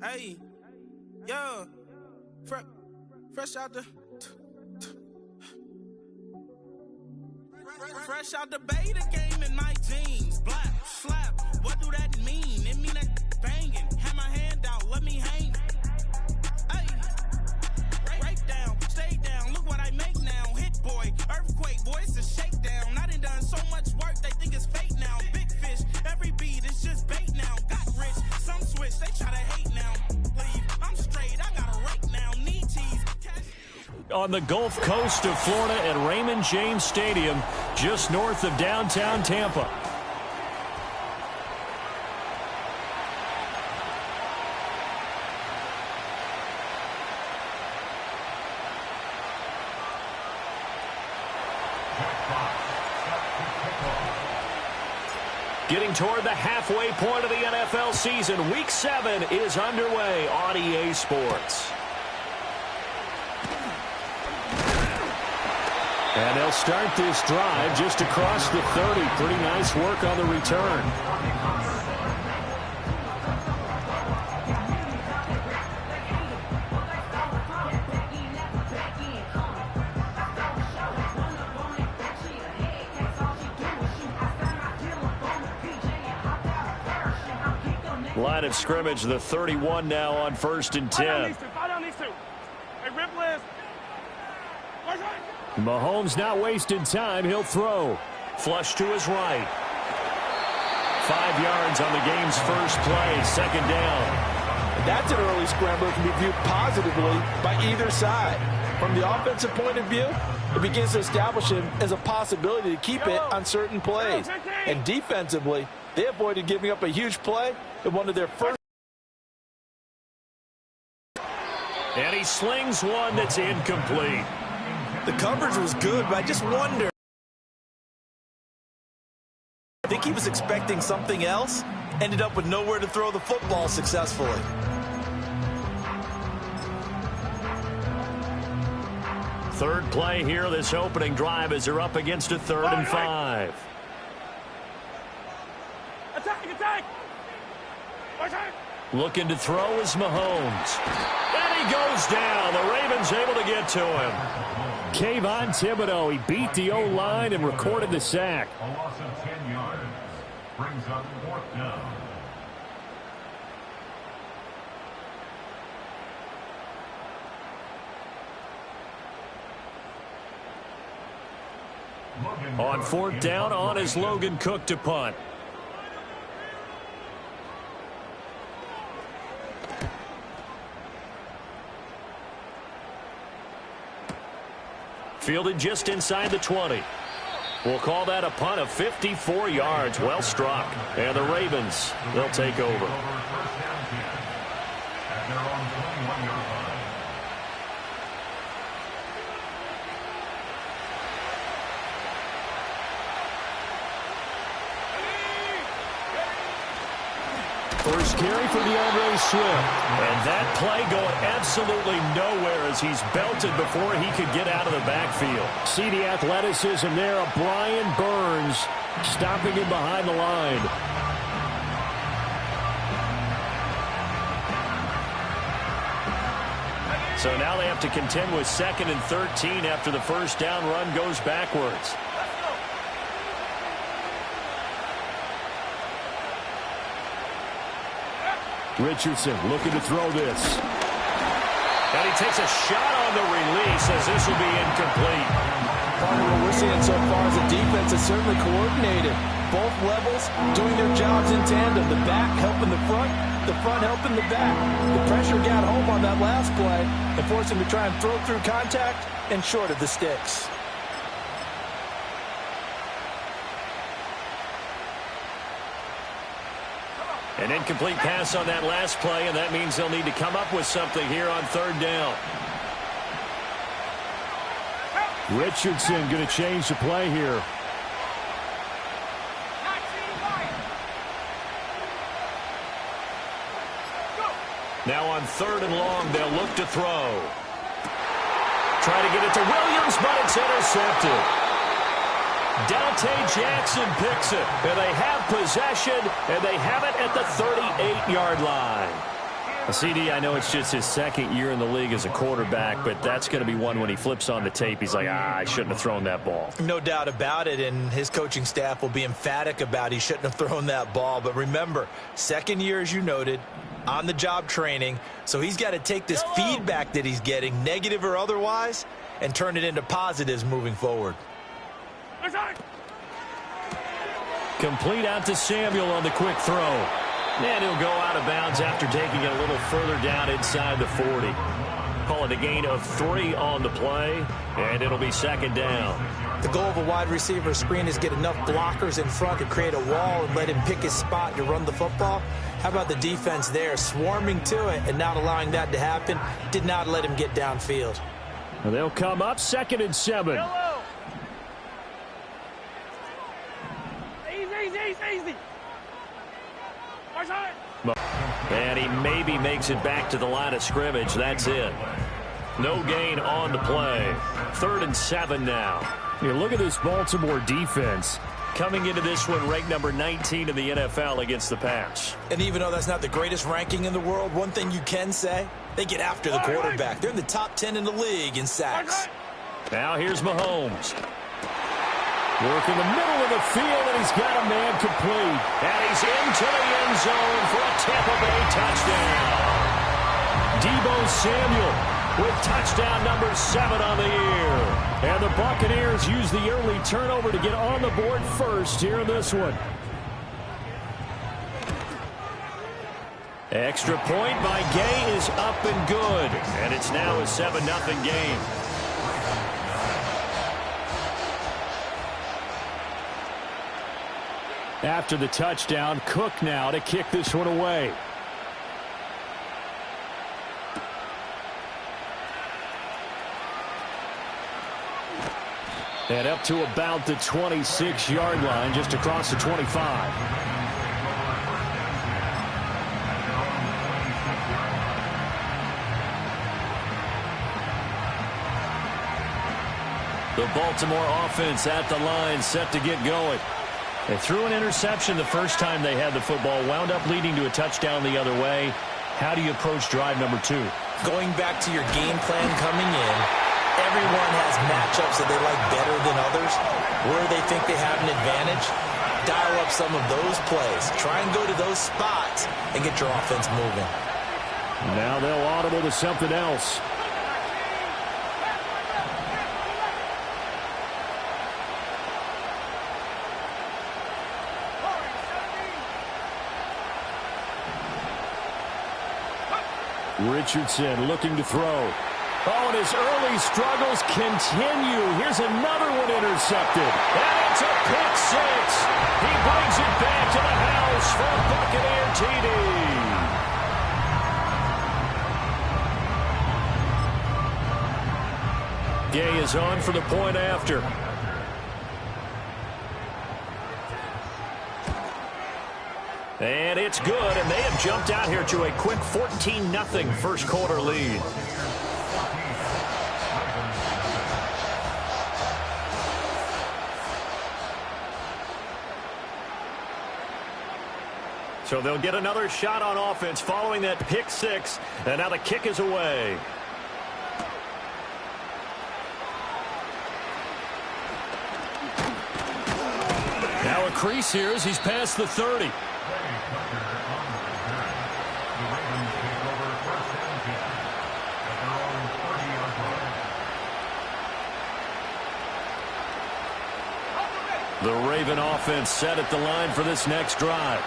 Hey, yeah, fresh out the beta game in my jeans. Black slap, what do that mean? It mean that banging. Have my hand out, let me hang. Hey, break down, stay down. Look what I make now. Hit boy, earthquake, boy, it's a shakedown. I done so much work, they think it's fake now. Big fish, every beat is just bait now. Got rich, some switch, they try to hate now. Leave, I'm straight, I got a rake now. Knee tees. On the Gulf Coast of Florida at Raymond James Stadium, just north of downtown Tampa. Getting toward the halfway point of the NFL season, Week 7 is underway on EA Sports. And they'll start this drive just across the 30. Pretty nice work on the return. Line of scrimmage, the 31 now on 1st and 10. Mahomes not wasting time. He'll throw. Flush to his right. 5 yards on the game's first play. Second down. That's an early scrambler that can be viewed positively by either side. From the offensive point of view, it begins to establish him as a possibility to keep it on certain plays. And defensively, they avoided giving up a huge play in one of their first. And he slings one that's incomplete. The coverage was good, but I just wonder. I think he was expecting something else. Ended up with nowhere to throw the football successfully. Third play here, this opening drive as they're up against a 3rd and 5. Attack! Looking to throw is Mahomes. And he goes down. The Ravens able to get to him. Kayvon Thibodeau, he beat the O-line and recorded the sack. A loss of 10 yards brings up 4th down. On 4th down, on is Logan Cook to punt. Fielded just inside the 20. We'll call that a punt of 54 yards. Well struck. And the Ravens, they'll take over. First carry for DeAndre Swift. And that play going absolutely nowhere as he's belted before he could get out of the backfield. See the athleticism there of Brian Burns stopping him behind the line. So now they have to contend with 2nd and 13 after the first down run goes backwards. Richardson looking to throw this. And he takes a shot on the release as this will be incomplete. Part of what we're seeing so far is the defense is certainly coordinated. Both levels doing their jobs in tandem. The back helping the front helping the back. The pressure got home on that last play and forced him to try and throw through contact and short of the sticks. An incomplete pass on that last play, and that means they'll need to come up with something here on 3rd down. Richardson going to change the play here. Now on 3rd and long, they'll look to throw. Try to get it to Williams, but it's intercepted. Dante Jackson picks it, and they have possession, and they have it at the 38-yard line. CD, I know it's just his second year in the league as a quarterback, but that's going to be one when he flips on the tape. He's like, I shouldn't have thrown that ball. No doubt about it, and his coaching staff will be emphatic about he shouldn't have thrown that ball. But remember, second year, as you noted, on-the-job training, so he's got to take this feedback that he's getting, negative or otherwise, and turn it into positives moving forward. Complete out to Samuel on the quick throw. And he'll go out of bounds after taking it a little further down inside the 40. Call it a gain of 3 on the play, and it'll be second down. The goal of a wide receiver screen is get enough blockers in front to create a wall and let him pick his spot to run the football. How about the defense there, swarming to it and not allowing that to happen? Did not let him get downfield. Well, they'll come up 2nd and 7. Easy. And he maybe makes it back to the line of scrimmage. That's it. No gain on the play. 3rd and 7 now. You look at this Baltimore defense coming into this one ranked number 19 in the NFL against the pass. And even though that's not the greatest ranking in the world, one thing you can say, they get after the quarterback. They're in the top 10 in the league in sacks. Now here's Mahomes. Work in the middle of the field, and he's got a man complete. And he's into the end zone for a Tampa Bay touchdown. Deebo Samuel with touchdown number 7 on the year. And the Buccaneers use the early turnover to get on the board first here in this one. Extra point by Gay is up and good. And it's now a 7-0 game. After the touchdown, Cook now to kick this one away. And up to about the 26-yard line, just across the 25. The Baltimore offense at the line, set to get going. They threw an interception the first time they had the football, wound up leading to a touchdown the other way. How do you approach drive number 2? Going back to your game plan coming in, everyone has matchups that they like better than others. Where they think they have an advantage, dial up some of those plays. Try and go to those spots and get your offense moving. Now they'll audible to something else. Richardson looking to throw. Oh, and his early struggles continue. Here's another one intercepted. And it's a pick 6. He brings it back to the house for a Buccaneer TD. Gay is on for the point after. And it's good, and they have jumped out here to a quick 14-0 first quarter lead. So they'll get another shot on offense following that pick 6, and now the kick is away. Now a crease here as he's past the 30. The Raven offense set at the line for this next drive.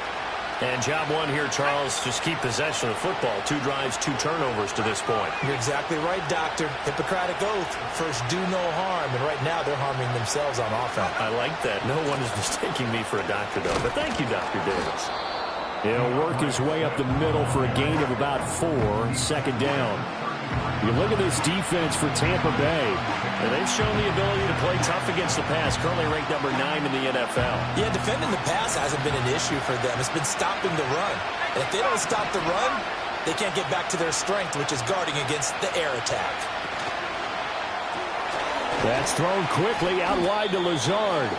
And job 1 here, Charles, just keep possession of the football. 2 drives, 2 turnovers to this point. You're exactly right, Doctor. Hippocratic oath. First, do no harm. And right now, they're harming themselves on offense. I like that. No one is mistaking me for a doctor, though. But thank you, Dr. Davis. He'll work his way up the middle for a gain of about 4, second down. You look at this defense for Tampa Bay. And they've shown the ability to play tough against the pass, currently ranked number 9 in the NFL. Yeah, defending the pass hasn't been an issue for them. It's been stopping the run. And if they don't stop the run, they can't get back to their strength, which is guarding against the air attack. That's thrown quickly out wide to Lazard.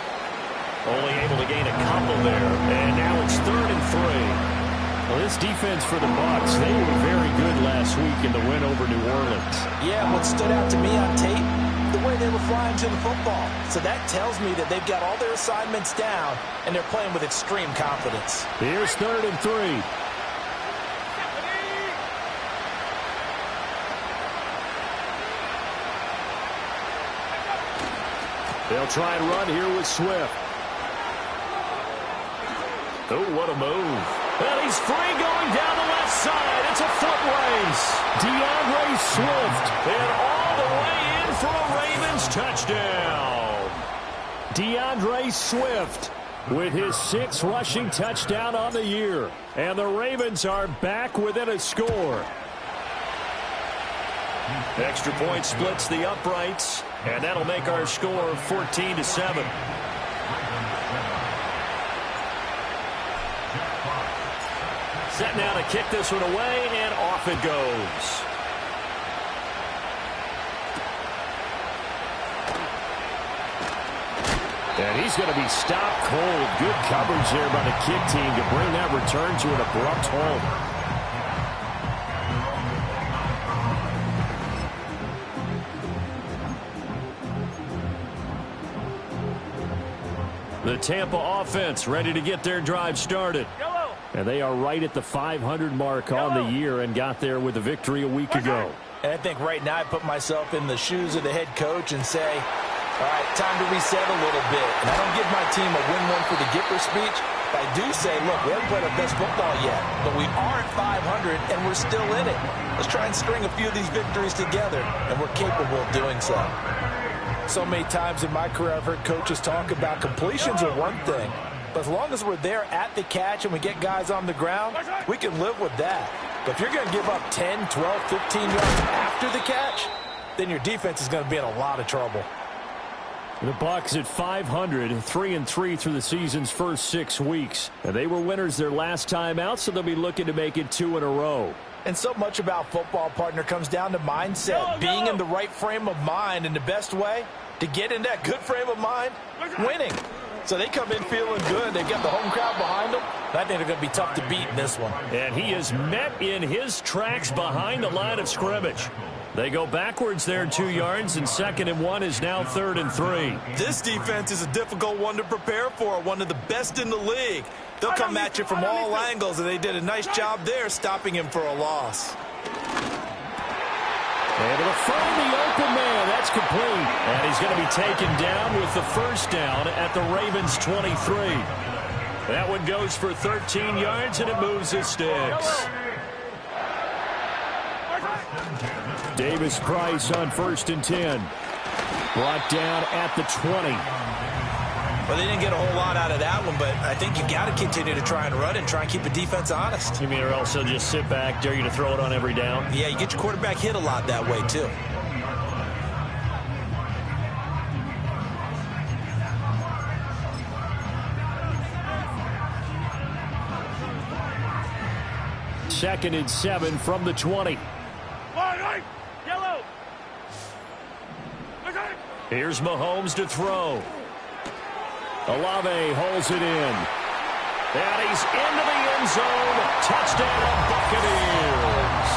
Only able to gain a couple there. And now it's 3rd and 3. Well, this defense for the Bucs, they were very good last week in the win over New Orleans. Yeah, what stood out to me on tape, the way they were flying to the football. So that tells me that they've got all their assignments down, and they're playing with extreme confidence. Here's 3rd and 3. They'll try and run here with Swift. Oh, what a move. And he's free going down the left side. It's a foot race. DeAndre Swift. And all the way in for a Ravens touchdown. DeAndre Swift with his 6th rushing touchdown on the year. And the Ravens are back within a score. Extra point splits the uprights. And that'll make our score 14-7. Set now to kick this one away, and off it goes. And he's going to be stopped cold. Good coverage there by the kick team to bring that return to an abrupt halt. The Tampa offense ready to get their drive started. And they are right at the 500 mark on the year and got there with a victory a week ago. And I think right now I put myself in the shoes of the head coach and say, all right, time to reset a little bit. And I don't give my team a win one for the Gipper speech. But I do say, look, we haven't played our best football yet, but we are at 500 and we're still in it. Let's try and string a few of these victories together, and we're capable of doing so. So many times in my career I've heard coaches talk about completions are one thing. But as long as we're there at the catch and we get guys on the ground, we can live with that. But if you're going to give up 10, 12, 15 yards after the catch, then your defense is going to be in a lot of trouble. The Bucs at 500, 3-3 through the season's first 6 weeks. And they were winners their last time out, so they'll be looking to make it 2 in a row. And so much about football, partner, comes down to mindset, being in the right frame of mind. And the best way to get in that good frame of mind, winning. So they come in feeling good. They've got the home crowd behind them. I think they're going to be tough to beat in this one. And he is met in his tracks behind the line of scrimmage. They go backwards there 2 yards, and 2nd and 1 is now 3rd and 3. This defense is a difficult one to prepare for, one of the best in the league. They'll come at you from all angles, and they did a nice job there stopping him for a loss. Able to find the open man. That's complete. And he's going to be taken down with the first down at the Ravens' 23. That one goes for 13 yards, and it moves his sticks. Davis Price on 1st and 10. Brought down at the 20. Well, they didn't get a whole lot out of that one, but I think you got to continue to try and run and try and keep the defense honest. You mean, or else they'll just sit back, dare you to throw it on every down? Yeah, you get your quarterback hit a lot that way, too. Second and 7 from the 20. Here's Mahomes to throw. Olave holds it in. And he's into the end zone. Touchdown, Buccaneers.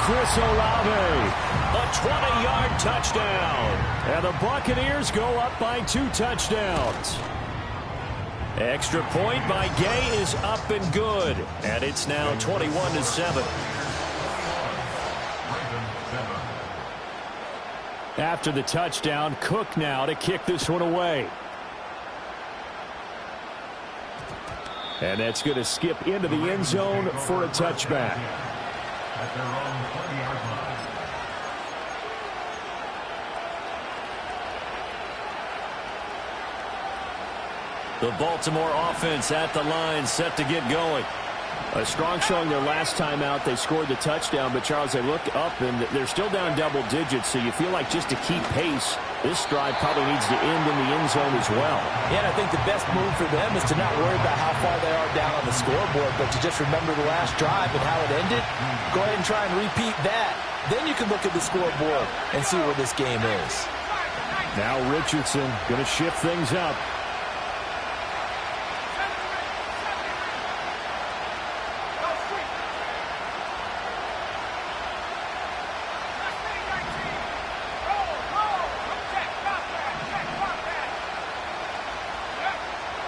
Chris Olave, a 20-yard touchdown. And the Buccaneers go up by 2 touchdowns. Extra point by Gay is up and good. And it's now 21-7. After the touchdown, Cook now to kick this one away. And that's going to skip into the end zone for a touchback. At their own 20-yard line. The Baltimore offense at the line, set to get going. A strong showing their last time out. They scored the touchdown, but Charles, they look up and they're still down double digits, so you feel like just to keep pace, this drive probably needs to end in the end zone as well. Yeah, and I think the best move for them is to not worry about how far they are down on the scoreboard, but to just remember the last drive and how it ended. Go ahead and try and repeat that. Then you can look at the scoreboard and see where this game is. Now Richardson going to shift things up.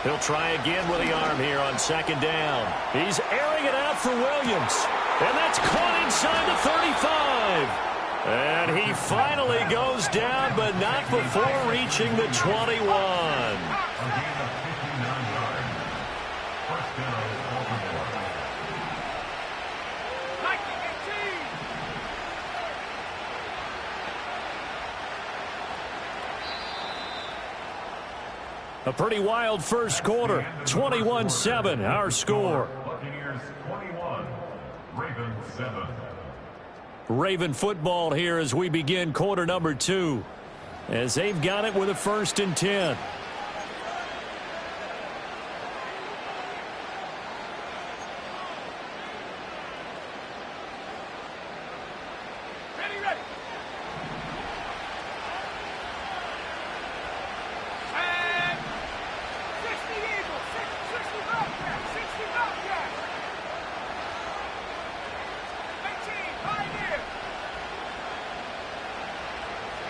He'll try again with the arm here on second down. He's airing it out for Williams. And that's caught inside the 35. And he finally goes down, but not before reaching the 21. A pretty wild first quarter. 21-7, our score. Buccaneers 21, Ravens 7. Raven football here as we begin quarter number 2. As they've got it with a 1st and 10.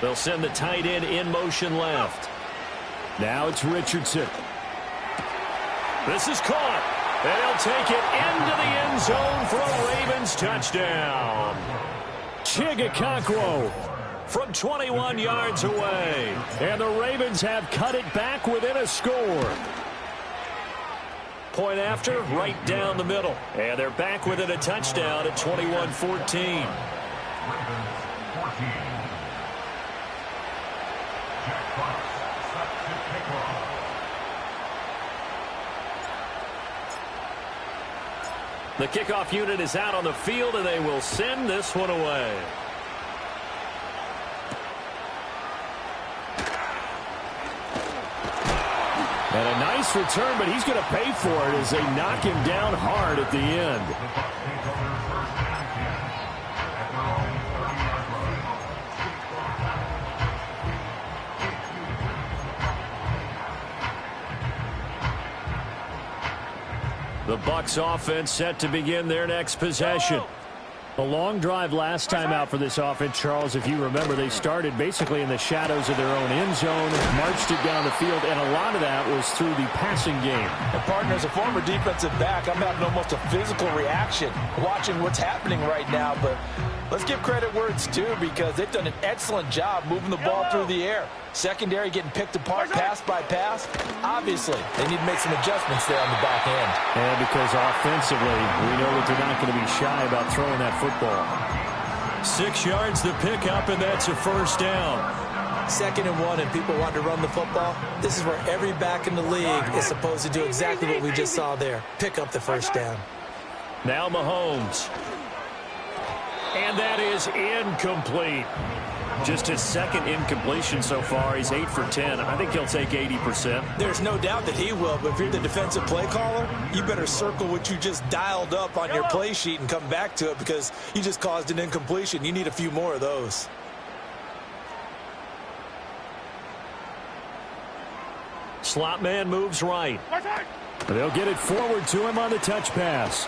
They'll send the tight end in motion left. Now it's Richardson. This is caught. And he'll take it into the end zone for a Ravens touchdown. Chigakakwo From 21 yards away. And the Ravens have cut it back within a score. Point after, right down the middle. And they're back within a touchdown at 21-14. Ravens 14. The kickoff unit is out on the field, and they will send this one away. And a nice return, but he's going to pay for it as they knock him down hard at the end. The Bucs offense set to begin their next possession. A long drive last time out for this offense, Charles. If you remember, they started basically in the shadows of their own end zone, marched it down the field, and a lot of that was through the passing game. And partner, as a former defensive back, I'm having almost a physical reaction watching what's happening right now. But let's give credit where it's due, because they've done an excellent job moving the ball through the air. Secondary getting picked apart pass by pass. Obviously, they need to make some adjustments there on the back end. And because offensively, we know that they're not going to be shy about throwing that football. 6 yards to pick up, and that's a first down. 2nd and 1, and people want to run the football. This is where every back in the league is supposed to do exactly what we just saw there. Pick up the first down. Now Mahomes. And that is incomplete. Just his 2nd incompletion so far. He's 8 for 10. I think he'll take 80%. There's no doubt that he will, but if you're the defensive play caller, you better circle what you just dialed up on your play sheet and come back to it, because you just caused an incompletion. You need a few more of those. Slot man moves right. They'll get it forward to him on the touch pass.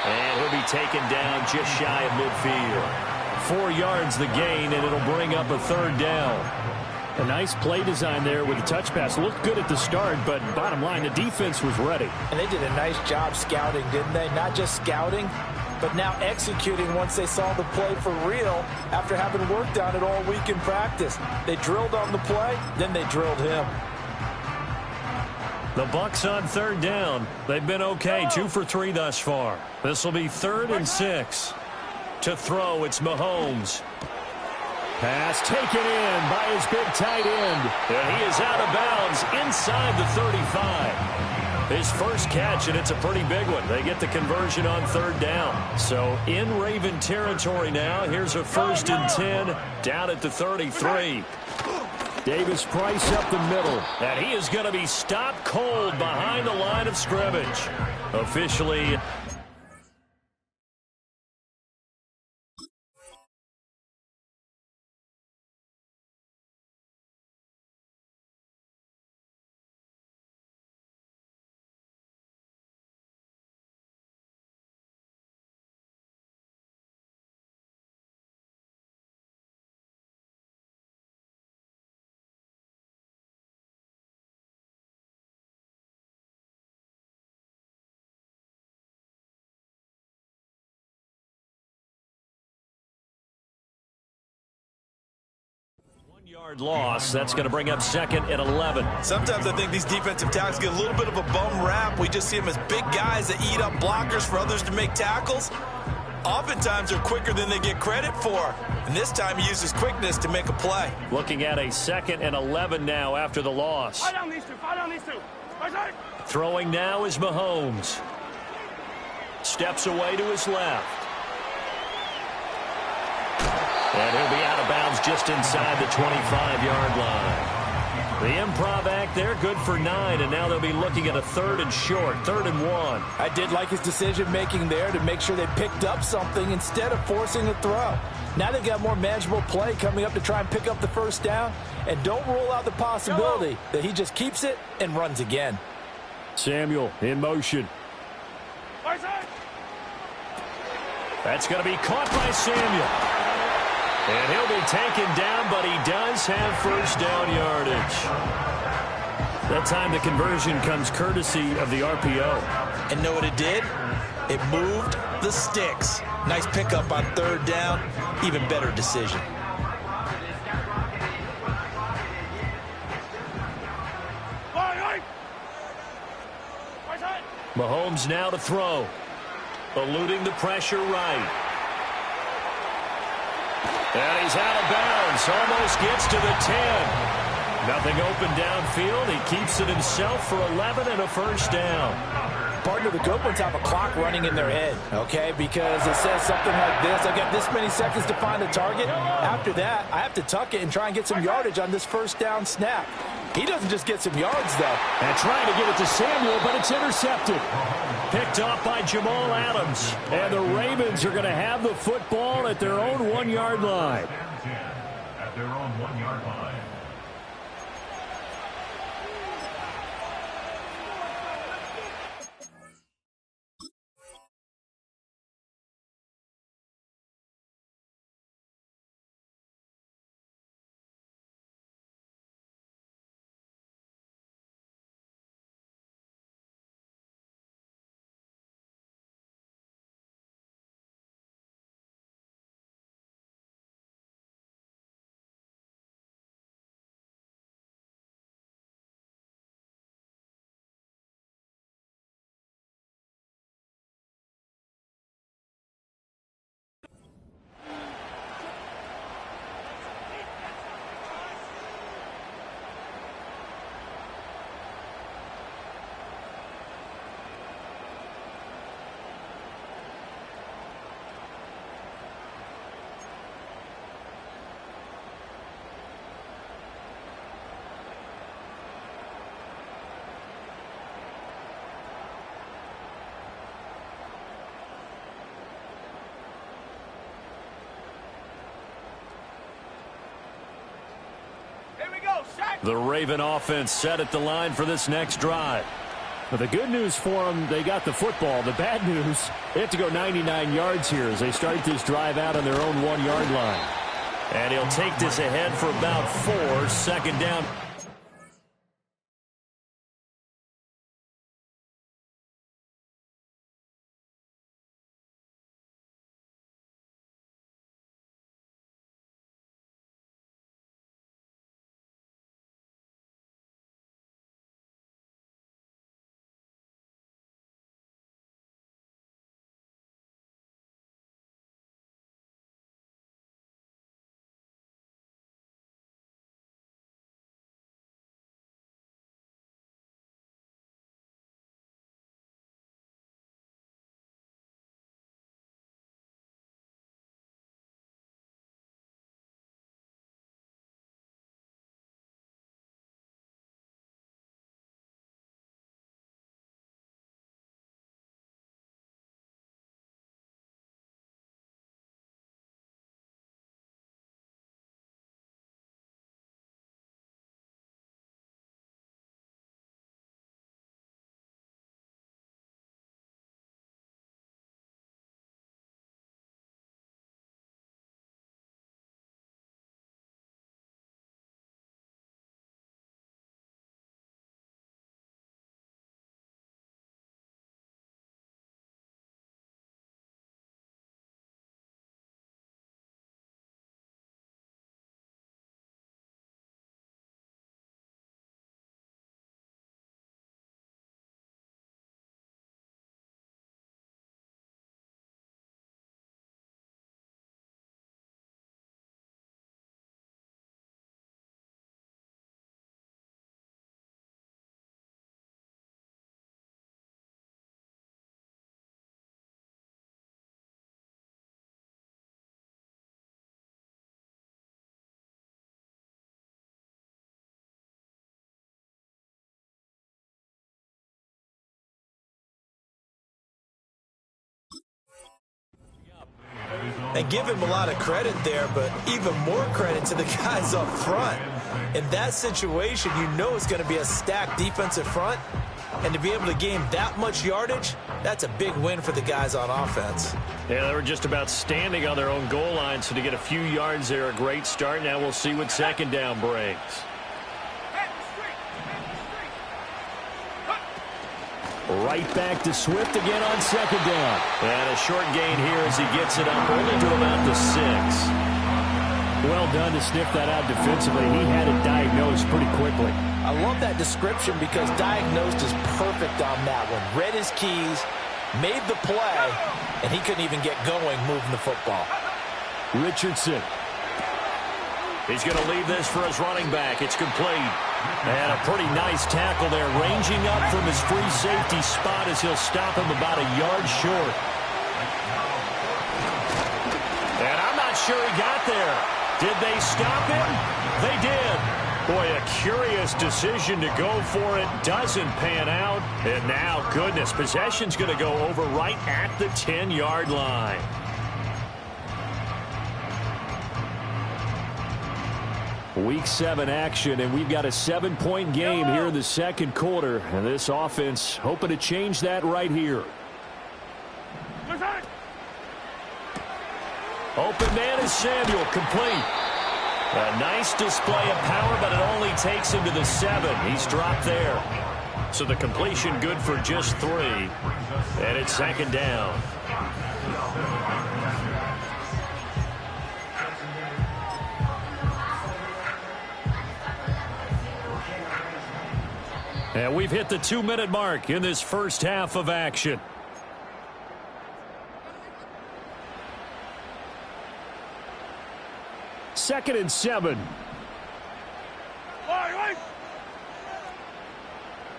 And he'll be taken down just shy of midfield. 4 yards the gain, and it'll bring up a 3rd down. A nice play design there with the touch pass. Looked good at the start, but bottom line, the defense was ready. And they did a nice job scouting, didn't they? Not just scouting, but now executing once they saw the play for real after having worked on it all week in practice. They drilled on the play, then they drilled him. The Bucs on 3rd down. They've been okay, 2 for 3 thus far. This will be 3rd and 6. To throw, it's Mahomes. Pass taken in by his big tight end. And he is out of bounds inside the 35. His first catch, and it's a pretty big one. They get the conversion on 3rd down. So in Raven territory now. Here's a 1st and 10 down at the 33. Davis Price up the middle. And he is going to be stopped cold behind the line of scrimmage. Officially Loss. That's going to bring up 2nd and 11. Sometimes I think these defensive tackles get a little bit of a bum rap. We just see them as big guys that eat up blockers for others to make tackles. Oftentimes they're quicker than they get credit for. And this time he uses quickness to make a play. Looking at a 2nd and 11 now after the loss. Fire down these two. Fire down these two. Throwing now is Mahomes. Steps away to his left. And he'll be out of bounds just inside the 25-yard line. The improv act there, good for 9, and now they'll be looking at a 3rd and short, 3rd and 1. I did like his decision-making there to make sure they picked up something instead of forcing a throw. Now they've got more manageable play coming up to try and pick up the first down, and don't rule out the possibility that he just keeps it and runs again. Samuel in motion. That's going to be caught by Samuel. And he'll be taken down, but he does have first down yardage. That time the conversion comes courtesy of the RPO. And know what it did? It moved the sticks. Nice pickup on 3rd down. Even better decision. Mahomes now to throw. Eluding the pressure right. And he's out of bounds. Almost gets to the 10. Nothing open downfield. He keeps it himself for 11 and a first down. Partner, the good ones have a clock running in their head, okay? Because it says something like this. I've got this many seconds to find a target. After that, I have to tuck it and try and get some yardage on this first down snap. He doesn't just get some yards, though. And trying to get it to Samuel, but it's intercepted. Picked off by Jamal Adams. And the Ravens are going to have the football at their own 1-yard line. At their own 1-yard line. The Raven offense set at the line for this next drive. But the good news for them, they got the football. The bad news, they have to go 99 yards here as they start this drive out on their own 1-yard line. And he'll take this ahead for about 4, 2nd down. And give him a lot of credit there, but even more credit to the guys up front. In that situation, you know it's going to be a stacked defensive front. And to be able to gain that much yardage, that's a big win for the guys on offense. Yeah, they were just about standing on their own goal line, so to get a few yards there, a great start. Now we'll see what second down brings. Right back to Swift again on second down. And a short gain here as he gets it up only to about the 6. Well done to sniff that out defensively. He had it diagnosed pretty quickly. I love that description because diagnosed is perfect on that one. Read his keys, made the play, and he couldn't even get going moving the football. Richardson. He's going to leave this for his running back. It's complete. And a pretty nice tackle there, ranging up from his free safety spot as he'll stop him about a yard short. And I'm not sure he got there. Did they stop him? They did. Boy, a curious decision to go for it. Doesn't pan out. And now, goodness, possession's going to go over right at the 10-yard line. Week 7 action, and we've got a 7-point game here in the second quarter. And this offense hoping to change that right here. Open man is Samuel, complete. A nice display of power, but it only takes him to the 7. He's dropped there. So the completion good for just 3. And it's second down. And we've hit the 2-minute mark in this first half of action. Second and 7.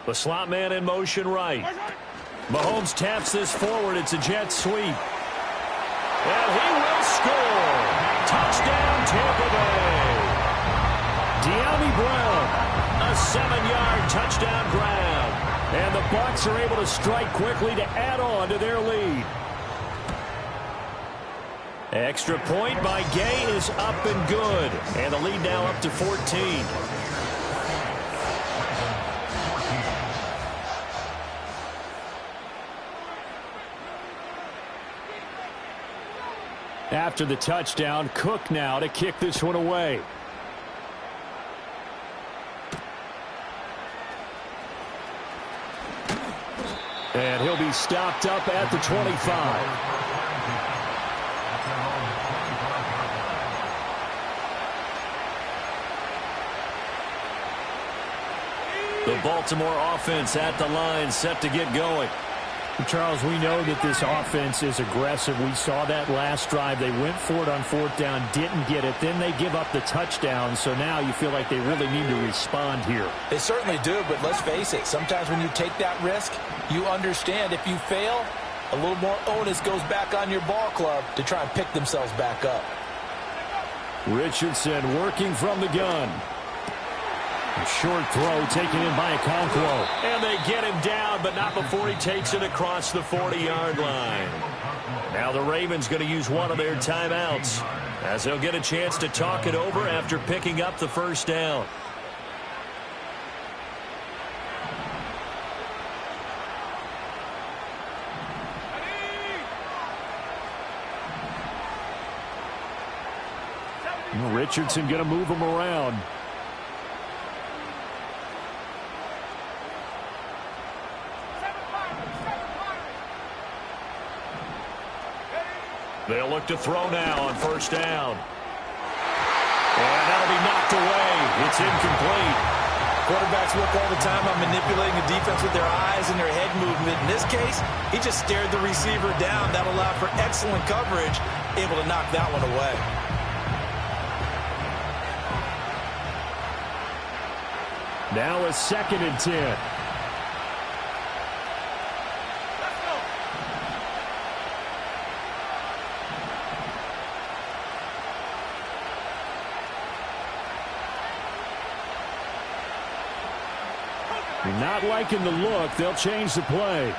The slot man in motion right. Mahomes taps this forward. It's a jet sweep. And he will score. Touchdown, Tampa Bay. De'Ami Brown. A 7-yard touchdown grab. And the Bucs are able to strike quickly to add on to their lead. Extra point by Gay is up and good. And the lead now up to 14. After the touchdown, Cook now to kick this one away. And he'll be stopped up at the 25. The Baltimore offense at the line, set to get going. Charles, we know that this offense is aggressive. We saw that last drive. They went for it on 4th down, didn't get it. Then they give up the touchdown. So now you feel like they really need to respond here. They certainly do, but let's face it. Sometimes when you take that risk, you understand if you fail, a little more onus goes back on your ball club to try and pick themselves back up. Richardson working from the gun. A short throw taken in by Okonkwo. And they get him down, but not before he takes it across the 40-yard line. Now the Ravens going to use one of their timeouts as they'll get a chance to talk it over after picking up the first down. Richardson going to move him around. They'll look to throw now on 1st down. And that'll be knocked away. It's incomplete. Quarterbacks work all the time on manipulating the defense with their eyes and their head movement. In this case, he just stared the receiver down. That allowed for excellent coverage, able to knock that one away. Now a 2nd and 10. Not liking the look. They'll change the play.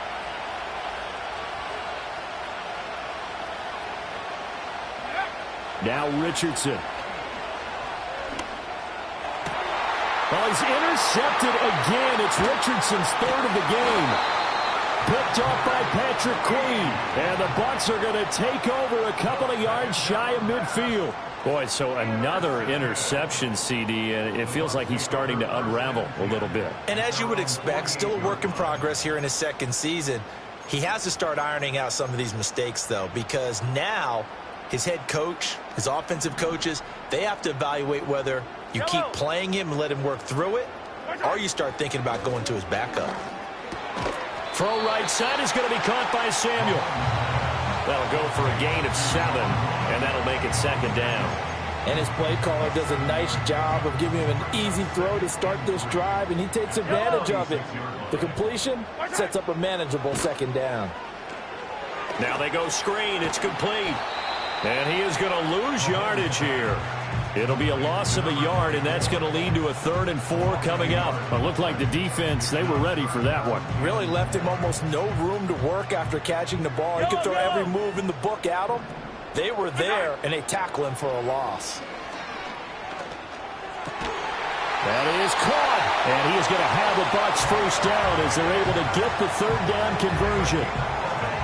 Now Richardson. Well, he's intercepted again. It's Richardson's third of the game. Picked off by Patrick Queen. And the Bucs are going to take over a couple of yards shy of midfield. Boy, so another interception, CD, and it feels like he's starting to unravel a little bit. And as you would expect, still a work in progress here in his second season. He has to start ironing out some of these mistakes, though, because now his head coach, his offensive coaches, they have to evaluate whether you keep playing him and let him work through it, or you start thinking about going to his backup. Throw right side is going to be caught by Samuel. That'll go for a gain of 7, and that'll make it second down. And his play caller does a nice job of giving him an easy throw to start this drive, and he takes advantage of it. The completion sets up a manageable second down. Now they go screen. It's complete. And he is going to lose yardage here. It'll be a loss of a yard, and that's going to lead to a 3rd and 4 coming up. It looked like the defense, they were ready for that one. Really left him almost no room to work after catching the ball. He could throw every move in the book at him. They were there, and they tackle him for a loss. That is caught. And he is going to have the Bucs first down as they're able to get the 3rd down conversion.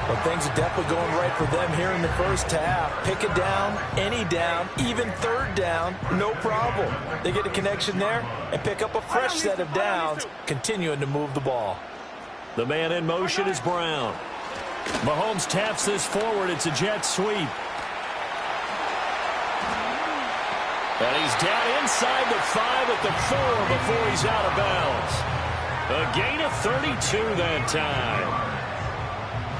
But things are definitely going right for them here in the first half. Pick it down, any down, even 3rd down, no problem. They get a connection there and pick up a fresh set of downs, continuing to move the ball. The man in motion is Brown. Mahomes taps this forward. It's a jet sweep. And he's down inside the 5 at the 4 before he's out of bounds. A gain of 32 that time.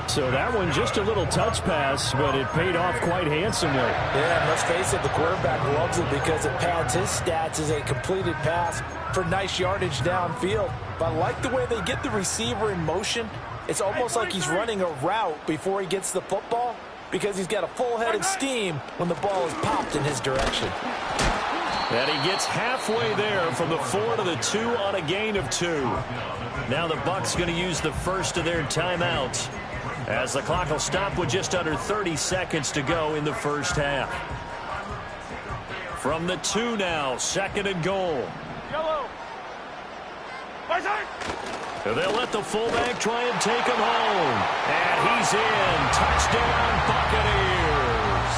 So that one just a little touch pass, but it paid off quite handsomely. Yeah, let's face it, the quarterback loves it because it pads his stats as a completed pass for nice yardage downfield. But I like the way they get the receiver in motion. It's almost like he's running a route before he gets the football because he's got a full head of steam when the ball is popped in his direction. And he gets halfway there from the 4 to the 2 on a gain of 2. Now the Bucs going to use the first of their timeouts, as the clock will stop with just under 30 seconds to go in the first half. From the 2 now, 2nd and goal. And they'll let the fullback try and take him home. And he's in. Touchdown, Buccaneers.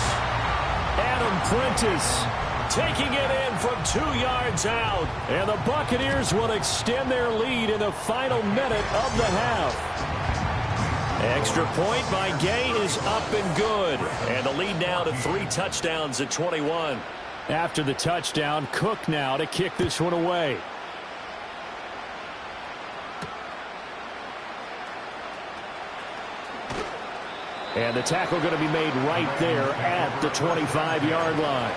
Adam Prentice taking it in from 2 yards out. And the Buccaneers will extend their lead in the final minute of the half. Extra point by Gay is up and good. And the lead now to 3 touchdowns at 21. After the touchdown, Cook now to kick this one away. And the tackle going to be made right there at the 25-yard line.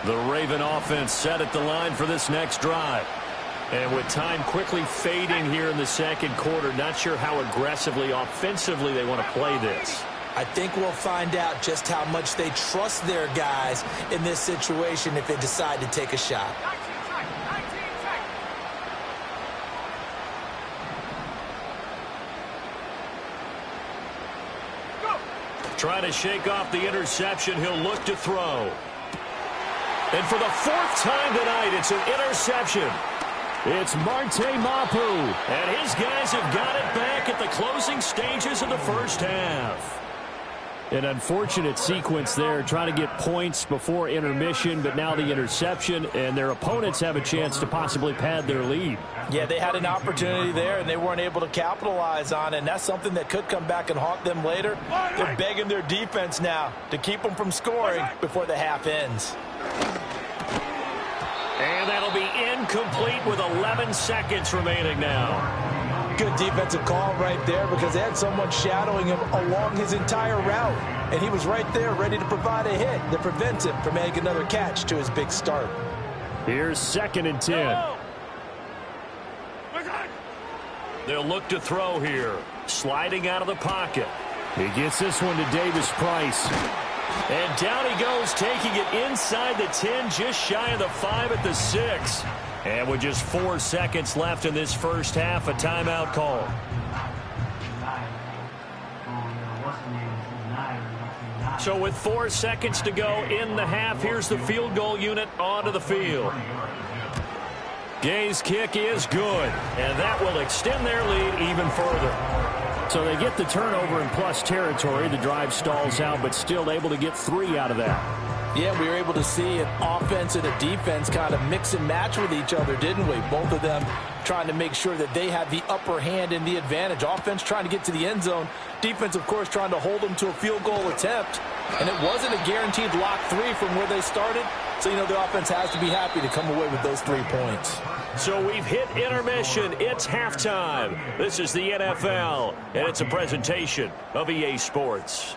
The Raven offense set at the line for this next drive. And with time quickly fading here in the second quarter, not sure how aggressively, offensively they want to play this. I think we'll find out just how much they trust their guys in this situation if they decide to take a shot. Trying to shake off the interception, he'll look to throw. And for the 4th time tonight, it's an interception. It's Marte Mapu, and his guys have got it back at the closing stages of the first half. An unfortunate sequence there, trying to get points before intermission, but now the interception, and their opponents have a chance to possibly pad their lead. Yeah, they had an opportunity there, and they weren't able to capitalize on it, and that's something that could come back and haunt them later. They're begging their defense now to keep them from scoring before the half ends. And that'll be incomplete with 11 seconds remaining now. Good defensive call right there because they had someone shadowing him along his entire route. And he was right there ready to provide a hit that prevents him from making another catch to his big start. Here's 2nd and 10. They'll look to throw here. Sliding out of the pocket. He gets this one to Davis Price. And down he goes, taking it inside the 10, just shy of the 5 at the 6. And with just 4 seconds left in this first half, a timeout call. So with 4 seconds to go in the half, here's the field goal unit onto the field. Gay's kick is good, and that will extend their lead even further. So they get the turnover in plus territory. The drive stalls out, but still able to get 3 out of that. Yeah, we were able to see an offense and a defense kind of mix and match with each other, didn't we? Both of them trying to make sure that they have the upper hand and the advantage. Offense trying to get to the end zone. Defense, of course, trying to hold them to a field goal attempt. And it wasn't a guaranteed lock 3 from where they started. So, you know, the offense has to be happy to come away with those 3 points. So we've hit intermission. It's halftime. This is the NFL, and it's a presentation of EA Sports.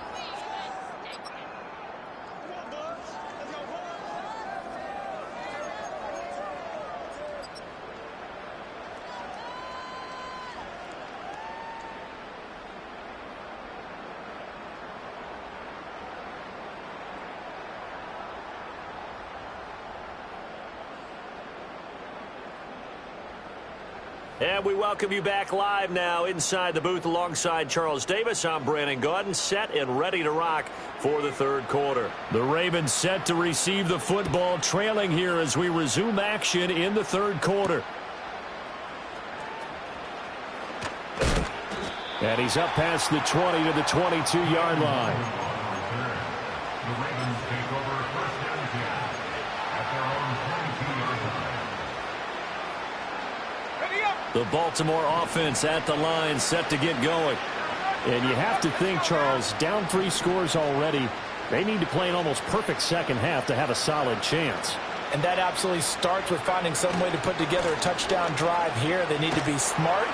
And we welcome you back live now inside the booth alongside Charles Davis. I'm Brandon Gaudin, set and ready to rock for the third quarter. The Ravens set to receive the football, trailing here as we resume action in the third quarter. And he's up past the 20 to the 22-yard line. The Ravens take over first down at their own 22-yard line. The Baltimore offense at the line, set to get going. And you have to think, Charles, down 3 scores already. They need to play an almost perfect second half to have a solid chance. And that absolutely starts with finding some way to put together a touchdown drive here. They need to be smart,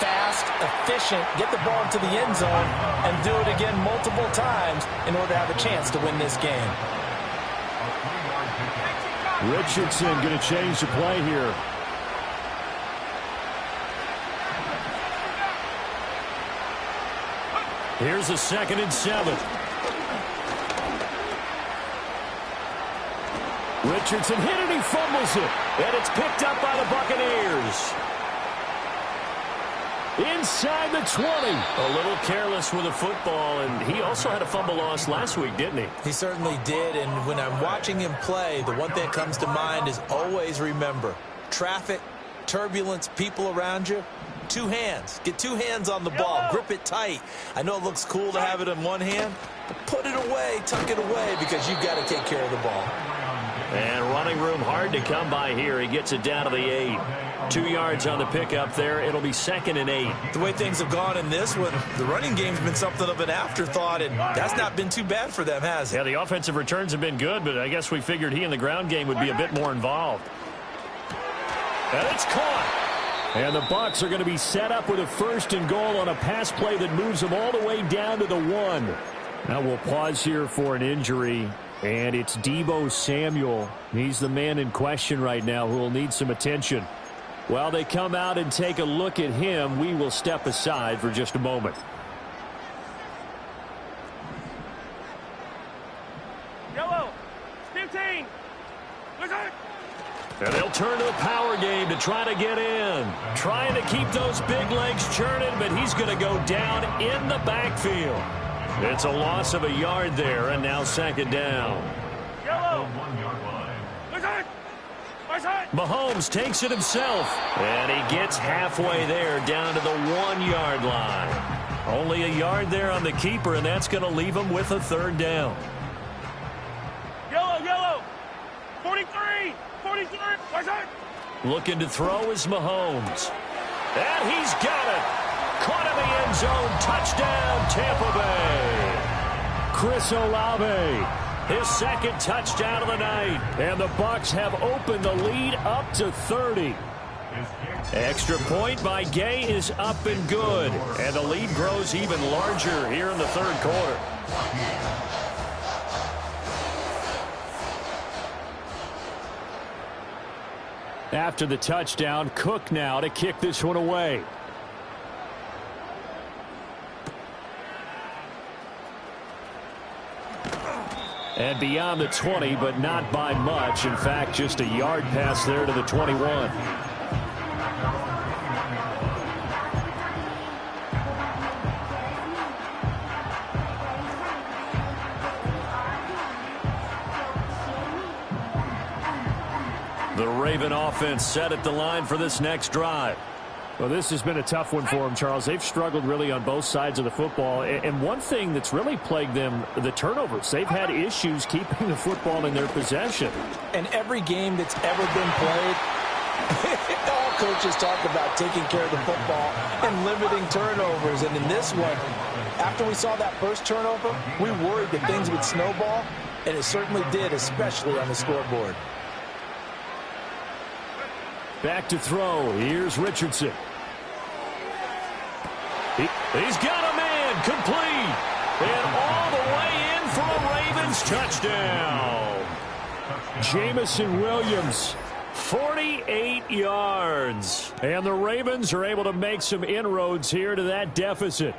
fast, efficient, get the ball into the end zone, and do it again multiple times in order to have a chance to win this game. Richardson going to change the play here. Here's a 2nd and 7. Richardson hit it, he fumbles it. And it's picked up by the Buccaneers. Inside the 20. A little careless with the football, and he also had a fumble loss last week, didn't he? He certainly did, and when I'm watching him play, the one thing that comes to mind is always remember, traffic, turbulence, people around you, 2 hands. Get 2 hands on the ball. Grip it tight. I know it looks cool to have it in one hand, but put it away, tuck it away, because you've got to take care of the ball. And running room hard to come by here. He gets it down to the 8. 2 yards on the pickup there. It'll be 2nd and 8. The way things have gone in this one, the running game's been something of an afterthought, and that's not been too bad for them, has it? Yeah, the offensive returns have been good, but I guess we figured he in the ground game would be a bit more involved. And it's caught. And the Bucs are going to be set up with a 1st and goal on a pass play that moves them all the way down to the 1. Now we'll pause here for an injury, and it's Deebo Samuel. He's the man in question right now who will need some attention. While they come out and take a look at him, we will step aside for just a moment. Yellow, 15. And they'll turn to the power game to try to get in. Trying to keep those big legs churning, but he's going to go down in the backfield. It's a loss of a yard there, and now 2nd down. Yellow. 1-yard line. Mahomes takes it himself, and he gets halfway there down to the 1-yard line. Only a yard there on the keeper, and that's going to leave him with a 3rd down. Yellow. 43. Looking to throw is Mahomes. And he's got it. Caught in the end zone. Touchdown, Tampa Bay. Chris Olave. His 2nd touchdown of the night. And the Bucs have opened the lead up to 30. Extra point by Gay is up and good. And the lead grows even larger here in the 3rd quarter. After the touchdown, Cook now to kick this one away. And beyond the 20, but not by much. In fact, just a yard pass there to the 21. The Raven offense set at the line for this next drive. Well, this has been a tough one for them, Charles. They've struggled really on both sides of the football. And one thing that's really plagued them, the turnovers. They've had issues keeping the football in their possession. And every game that's ever been played, all coaches talk about taking care of the football and limiting turnovers. And in this one, after we saw that first turnover, we worried that things would snowball, and it certainly did, especially on the scoreboard. Back to throw. Here's Richardson. He's got a man complete. And all the way in for a Ravens touchdown. Jamison Williams, 48 yards. And the Ravens are able to make some inroads here to that deficit.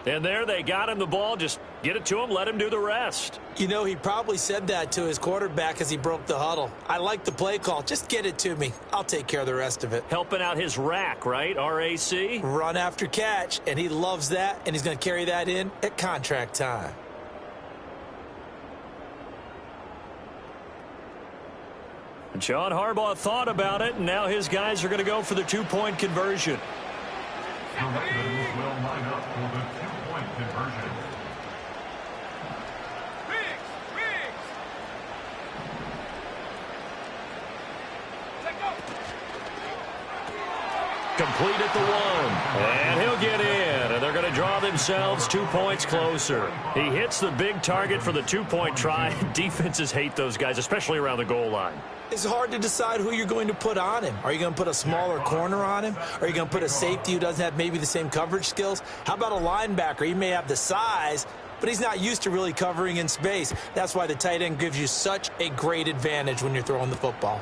And there they got him the ball. Just get it to him, let him do the rest. You know, he probably said that to his quarterback as he broke the huddle. I like the play call. Just get it to me. I'll take care of the rest of it. Helping out his rack, right? RAC? Run after catch, and he loves that, and he's going to carry that in at contract time. And John Harbaugh thought about it, and now his guys are going to go for the two-point conversion. The Ravens will line up for the two-point conversion. Complete at the one, and he'll get in, and they're going to draw themselves 2 points closer. He hits the big target for the two-point try. Defenses hate those guys, especially around the goal line. It's hard to decide who you're going to put on him. Are you going to put a smaller corner on him? Are you going to put a safety who doesn't have maybe the same coverage skills? How about a linebacker? He may have the size, but he's not used to really covering in space. That's why the tight end gives you such a great advantage when you're throwing the football.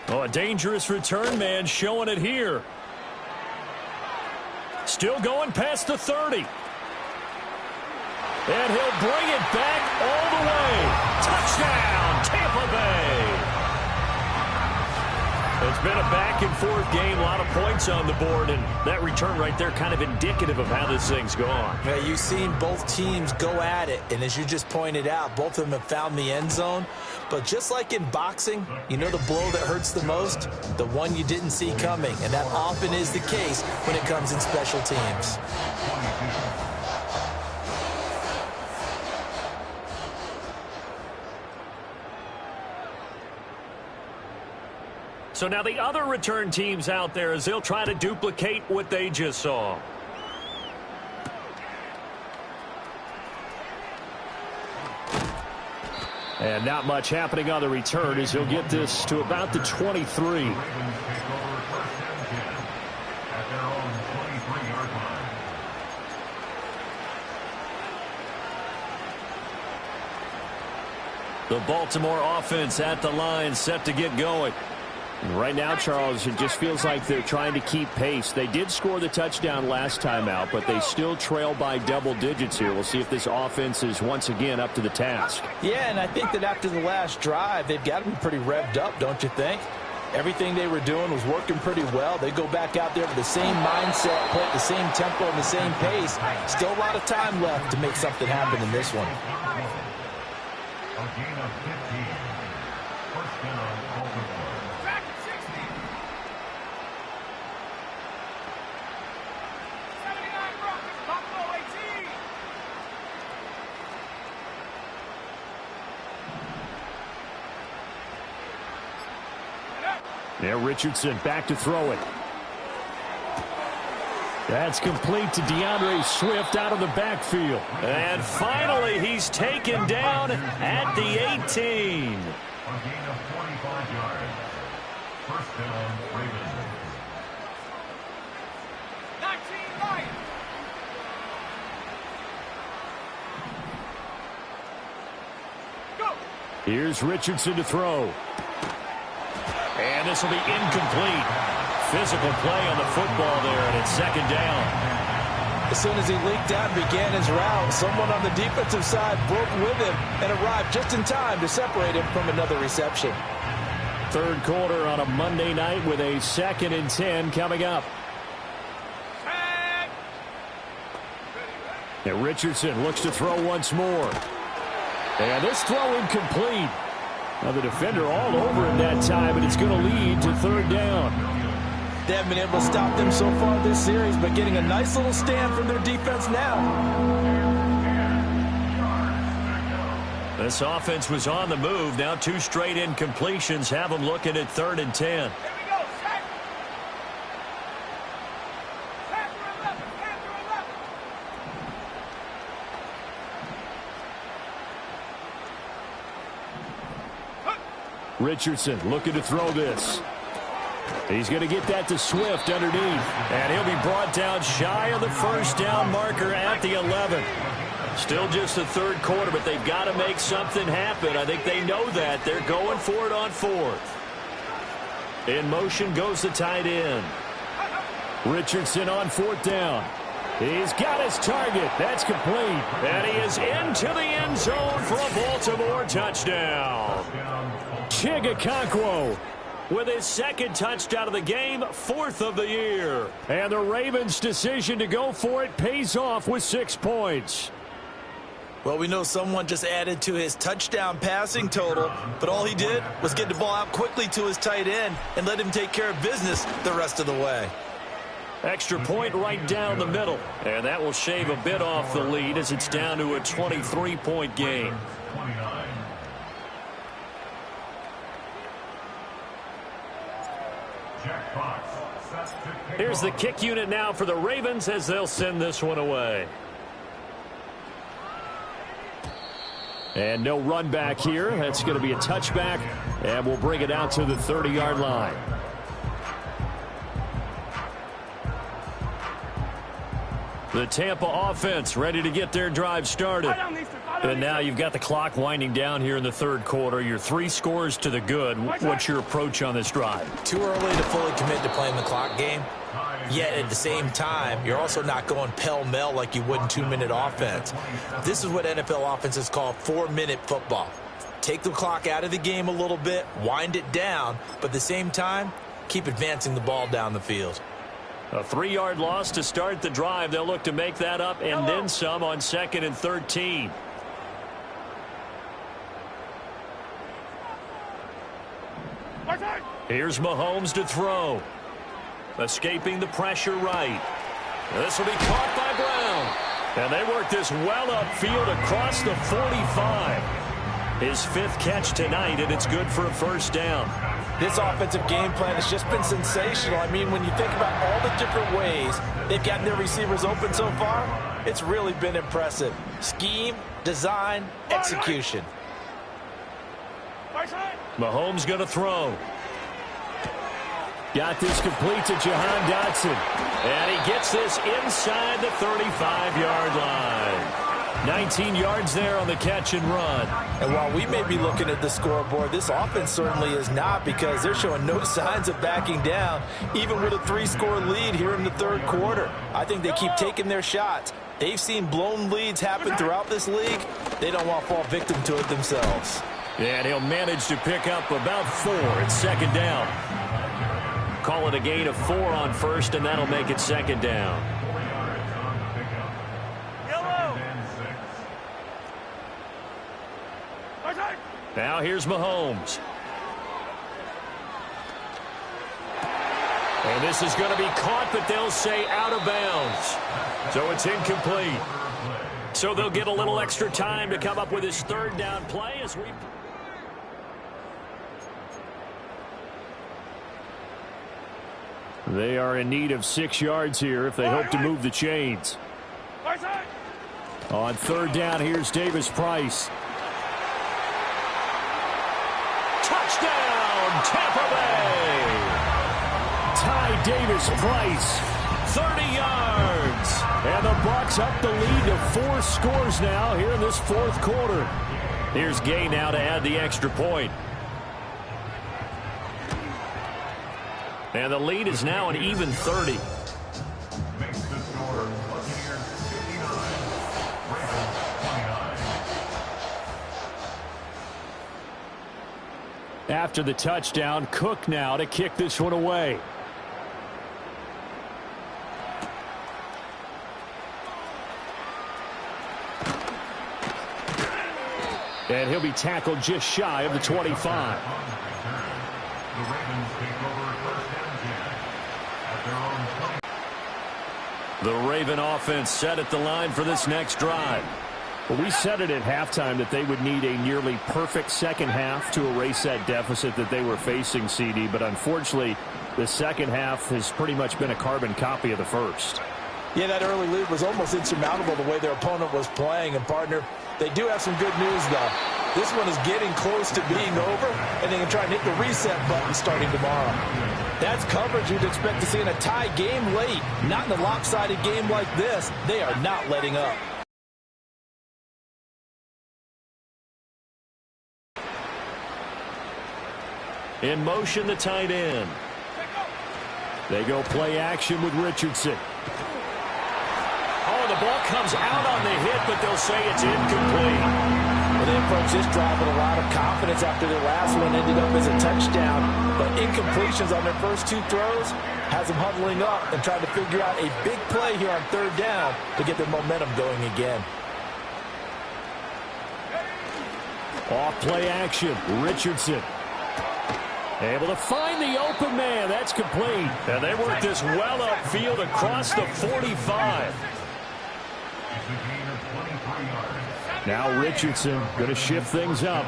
Oh, a dangerous return man showing it here. Still going past the 30. And he'll bring it back all the way. Touchdown, Tampa Bay. It's been a back-and-forth game, a lot of points on the board, and that return right there kind of indicative of how this thing's gone. Yeah, you've seen both teams go at it, and as you just pointed out, both of them have found the end zone. But just like in boxing, you know the blow that hurts the most? The one you didn't see coming, and that often is the case when it comes in special teams. So now the other return teams out there as they'll try to duplicate what they just saw. And not much happening on the return as he'll get this to about the 23. The Baltimore offense at the line, set to get going. Right now, Charles, it just feels like they're trying to keep pace. They did score the touchdown last time out, but they still trail by double digits here. We'll see if this offense is once again up to the task. Yeah, and I think that after the last drive, they've got to be pretty revved up, don't you think? Everything they were doing was working pretty well. They go back out there with the same mindset, play at the same tempo and the same pace. Still a lot of time left to make something happen in this one. A gain of 15. First down, Baltimore. Back at 60. 79 Broncos, Buffalo 18. Yeah, Richardson back to throw it. That's complete to DeAndre Swift out of the backfield. And finally, he's taken down at the 18. A gain of 45 yards. First down, Ravens. 19 Lions. Go. Here's Richardson to throw. And this will be incomplete. Physical play on the football there, and it's second down. As soon as he leaked out and began his route, someone on the defensive side broke with him and arrived just in time to separate him from another reception. Third quarter on a Monday night with a 2nd and 10 coming up. And Richardson looks to throw once more. And this throw incomplete. Now the defender all over him that time, and it's going to lead to third down. They haven't been able to stop them so far this series, but getting a nice little stand from their defense now. This offense was on the move. Now 2 straight incompletions have them looking at 3rd and 10. Here we go, set. After 11. Richardson looking to throw this. He's going to get that to Swift underneath. And he'll be brought down shy of the first down marker at the 11. Still just the third quarter, but they've got to make something happen. I think they know that. They're going for it on 4th. In motion goes the tight end. Richardson on 4th down. He's got his target. That's complete. And he is into the end zone for a Baltimore touchdown. Chigakonkwo with his 2nd touchdown of the game, 4th of the year. And the Ravens' decision to go for it pays off with 6 points. Well, we know someone just added to his touchdown passing total, but all he did was get the ball out quickly to his tight end and let him take care of business the rest of the way. Extra point right down the middle. And that will shave a bit off the lead as it's down to a 23-point game. Here's the kick unit now for the Ravens as they'll send this one away. And no run back here. That's going to be a touchback, and we'll bring it out to the 30-yard line. The Tampa offense ready to get their drive started. And now you've got the clock winding down here in the third quarter. You're 3 scores to the good. What's your approach on this drive? Too early to fully commit to playing the clock game. Yet at the same time, you're also not going pell-mell like you would in 2-minute offense. This is what NFL offenses call 4-minute football. Take the clock out of the game a little bit, wind it down, but at the same time, keep advancing the ball down the field. A 3-yard loss to start the drive. They'll look to make that up and then some on 2nd and 13. Here's Mahomes to throw. Escaping the pressure right. This will be caught by Brown. And they work this well upfield across the 45. His 5th catch tonight, and it's good for a first down. This offensive game plan has just been sensational. I mean, when you think about all the different ways they've gotten their receivers open so far, it's really been impressive. Scheme, design, execution. Mahomes going to throw. Got this complete to Jahan Dotson. And he gets this inside the 35-yard line. 19 yards there on the catch and run. And while we may be looking at the scoreboard, this offense certainly is not, because they're showing no signs of backing down, even with a 3-score lead here in the third quarter. I think they keep taking their shots. They've seen blown leads happen throughout this league. They don't want to fall victim to it themselves. And he'll manage to pick up about 4. It's 2nd down. Call it a gain of 4 on 1st, and that'll make it 2nd down. Now here's Mahomes. And this is going to be caught, but they'll say out of bounds. So it's incomplete. So they'll get a little extra time to come up with his 3rd down play as we... They are in need of 6 yards here if they hope to move the chains. On 3rd down, here's Davis Price. Touchdown, Tampa Bay! Ty Davis Price, 30 yards. And the Bucs up the lead to 4 scores now here in this 4th quarter. Here's Gay now to add the extra point. And the lead is now an even 30. Makes the score Buccaneers After the touchdown, Cook now to kick this one away. And he'll be tackled just shy of the 25. The Ravens take over first down at their own 20. The Raven offense set at the line for this next drive. Well, we said it at halftime that they would need a nearly perfect second half to erase that deficit that they were facing, CD. But unfortunately, the second half has pretty much been a carbon copy of the first. Yeah, that early lead was almost insurmountable the way their opponent was playing. And, partner, they do have some good news, though. This one is getting close to being over, and they can try and hit the reset button starting tomorrow. That's coverage you'd expect to see in a tie game late. Not in a lopsided game like this. They are not letting up. In motion, the tight end. They go play action with Richardson. Oh, the ball comes out on the hit, but they'll say it's incomplete. Well, they approach this drive with a lot of confidence after their last one ended up as a touchdown. But incompletions on their first two throws has them huddling up and trying to figure out a big play here on third down to get their momentum going again. Off play action, Richardson. Able to find the open man. That's complete. And they work this well upfield across the 45. Now Richardson going to shift things up.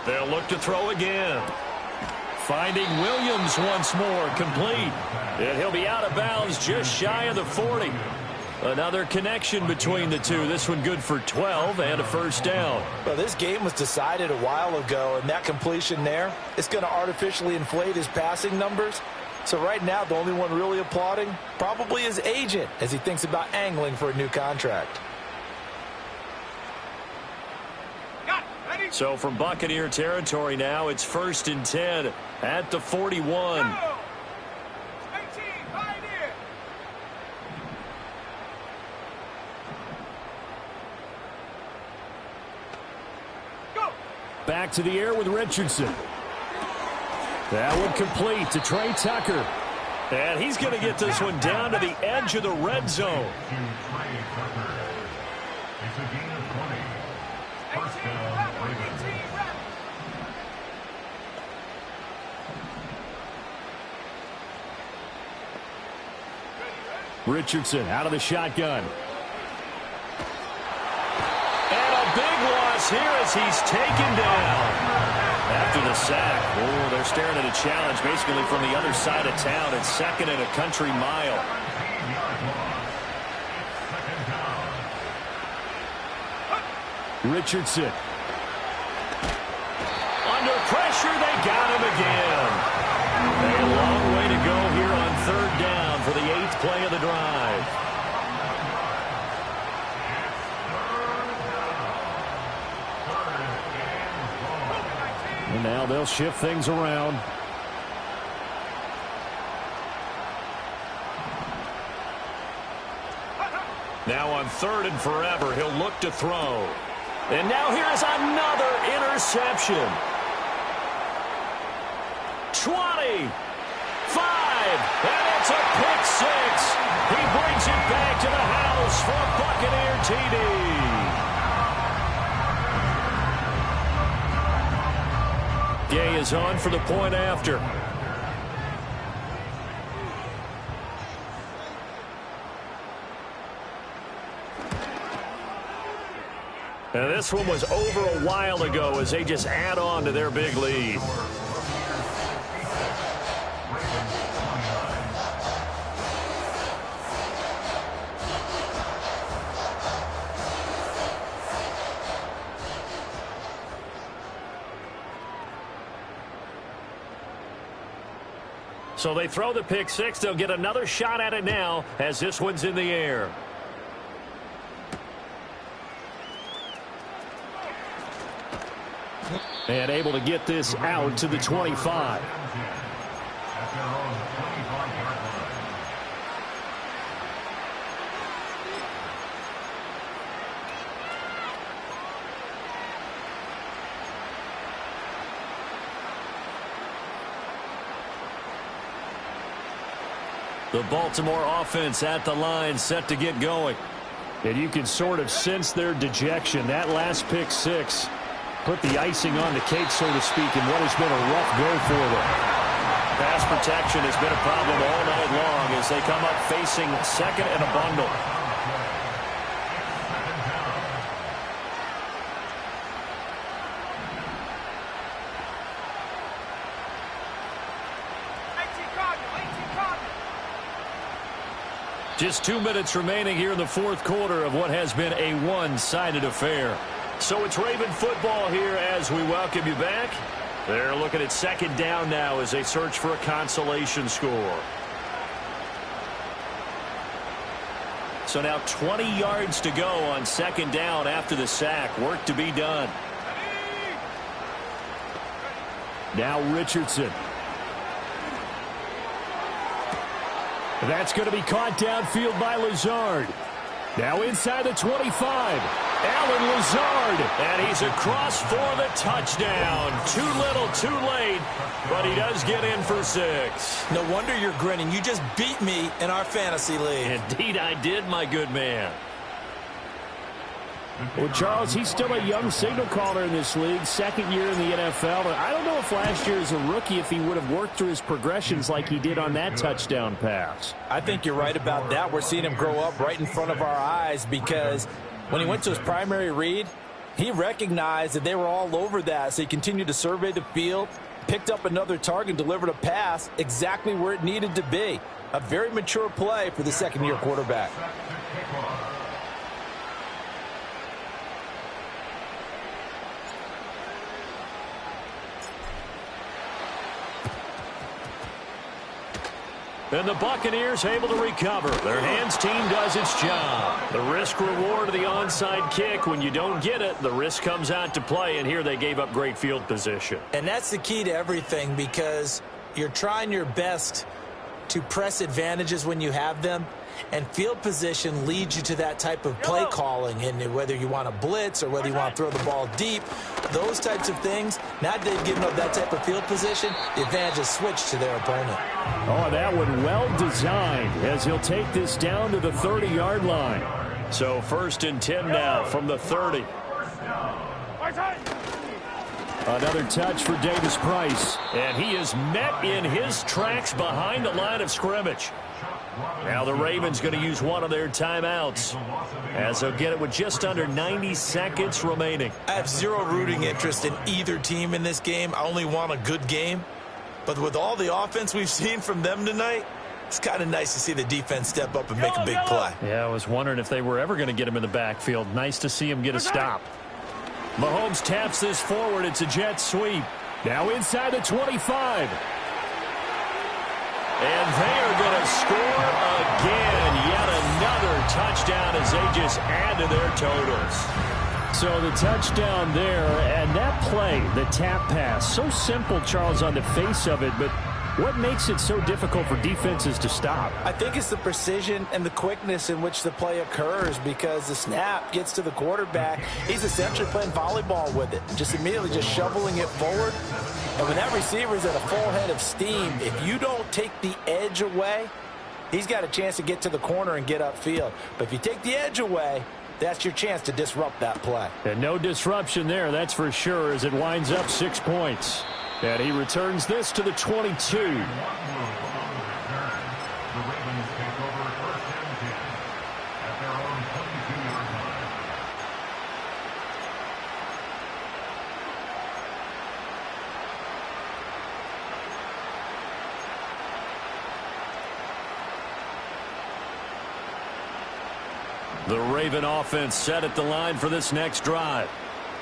They'll look to throw again. Finding Williams once more, complete. And he'll be out of bounds just shy of the 40. Another connection between the two. This one good for 12 and a first down. Well, this game was decided a while ago, and that completion there, it's going to artificially inflate his passing numbers. So right now, the only one really applauding probably his agent as he thinks about angling for a new contract. So from Buccaneer territory now, it's 1st and 10 at the 41. Back to the air with Richardson. That one complete to Trey Tucker. And he's going to get this one down to the edge of the red zone. Richardson out of the shotgun. Big loss here as he's taken down. After the sack, oh, they're staring at a challenge basically from the other side of town. It's 2nd and a country mile. Richardson. Under pressure, they got him again. A long way to go here on third down for the 8th play of the drive. And now they'll shift things around. Now on 3rd and forever, he'll look to throw. And now here's another interception. 20, 5, and it's a pick 6. He brings it back to the house for a Buccaneer TD. Gay is on for the point after. And this one was over a while ago as they just add on to their big lead. So they throw the pick 6. They'll get another shot at it now as this one's in the air. And able to get this out to the 25. The Baltimore offense at the line, set to get going. And you can sort of sense their dejection. That last pick six put the icing on the cake, so to speak, in what has been a rough go for them. Pass protection has been a problem all night long as they come up facing second and a bundle. Just 2 minutes remaining here in the fourth quarter of what has been a one-sided affair. So it's Raven football here as we welcome you back. They're looking at second down now as they search for a consolation score. So now 20 yards to go on second down after the sack. Work to be done. Now Richardson. That's going to be caught downfield by Lazard. Now inside the 25. Allen Lazard. And he's across for the touchdown. Too little, too late. But he does get in for 6. No wonder you're grinning. You just beat me in our fantasy league. Indeed I did, my good man. Well, Charles, he's still a young signal caller in this league, second year in the NFL. But I don't know if last year as a rookie, if he would have worked through his progressions like he did on that touchdown pass. I think you're right about that. We're seeing him grow up right in front of our eyes because when he went to his primary read, he recognized that they were all over that. So he continued to survey the field, picked up another target, delivered a pass exactly where it needed to be. A very mature play for the second-year quarterback. And the Buccaneers able to recover. Their hands team does its job. The risk reward of the onside kick. When you don't get it, the risk comes out to play, and here they gave up great field position. And that's the key to everything because you're trying your best to press advantages when you have them, and field position leads you to that type of play calling, and whether you want to blitz or whether you want to throw the ball deep, those types of things. Now that they've given up that type of field position, the advantage is switched to their opponent. Oh, that one well designed as he'll take this down to the 30-yard line. So 1st and 10 now from the 30. Another touch for Davis Price. And he is met in his tracks behind the line of scrimmage. Now the Ravens going to use one of their timeouts as they'll get it with just under 90 seconds remaining. I have zero rooting interest in either team in this game. I only want a good game. But with all the offense we've seen from them tonight, it's kind of nice to see the defense step up and make a big play. Yeah, I was wondering if they were ever going to get him in the backfield. Nice to see him get a stop. Mahomes taps this forward. It's a jet sweep. Now inside the 25. And they are going to score again. Yet another touchdown as they just add to their totals. So the touchdown there, and that play, the tap pass, so simple, Charles, on the face of it, but what makes it so difficult for defenses to stop? I think it's the precision and the quickness in which the play occurs because the snap gets to the quarterback. He's essentially playing volleyball with it, just immediately just shoveling it forward. And when that receiver's at a full head of steam, if you don't take the edge away, he's got a chance to get to the corner and get upfield. But if you take the edge away, that's your chance to disrupt that play. And no disruption there, that's for sure, as it winds up 6 points. And he returns this to the 22. The Raven offense set at the line for this next drive.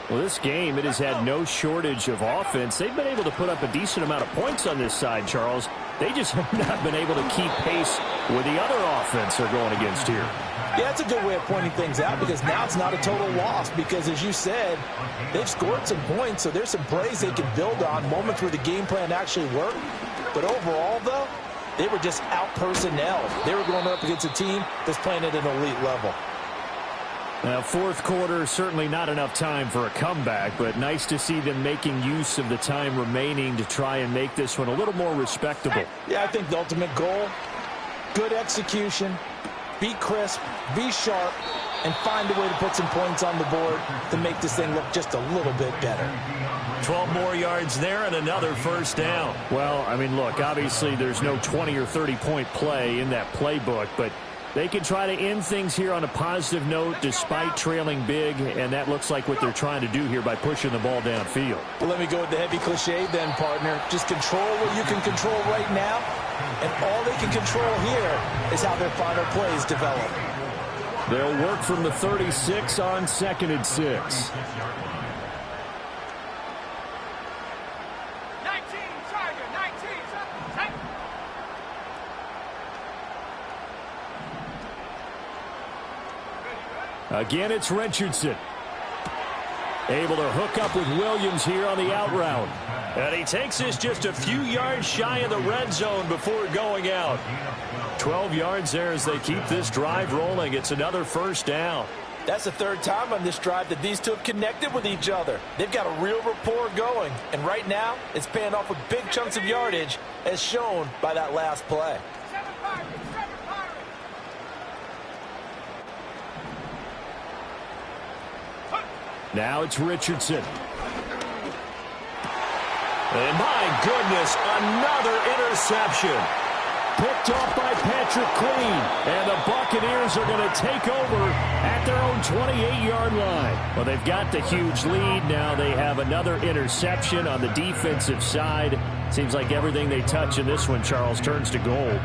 Well, this game, it has had no shortage of offense. They've been able to put up a decent amount of points on this side, Charles. They just have not been able to keep pace with the other offense they're going against here. Yeah, that's a good way of pointing things out because now it's not a total loss because, as you said, they've scored some points, so there's some plays they can build on, moments where the game plan actually worked. But overall, though, they were just out-personnel. They were going up against a team that's playing at an elite level. Now, fourth quarter, certainly not enough time for a comeback, but nice to see them making use of the time remaining to try and make this one a little more respectable. Yeah, I think the ultimate goal Good execution. Be crisp, be sharp, and find a way to put some points on the board to make this thing look just a little bit better. 12 more yards there and another first down. Well, I mean, look, obviously there's no 20 or 30-point play in that playbook, but they can try to end things here on a positive note despite trailing big, and that looks like what they're trying to do here by pushing the ball downfield. Well, let me go with the heavy cliche then, partner. Just control what you can control right now, and all they can control here is how their final plays develop. They'll work from the 36 on 2nd and 6. 19, Tiger, 19, take. Again, it's Richardson. Able to hook up with Williams here on the out route. And he takes this just a few yards shy of the red zone before going out. 12 yards there as they keep this drive rolling. It's another first down. That's the third time on this drive that these two have connected with each other. They've got a real rapport going, and right now it's paying off with big chunks of yardage as shown by that last play. 7 Pirates, 7 Pirates. Now it's Richardson. And my goodness, another interception. Picked off by Patrick Queen. And the Buccaneers are going to take over at their own 28-yard line. Well, they've got the huge lead. Now they have another interception on the defensive side. Seems like everything they touch in this one, Charles, turns to gold.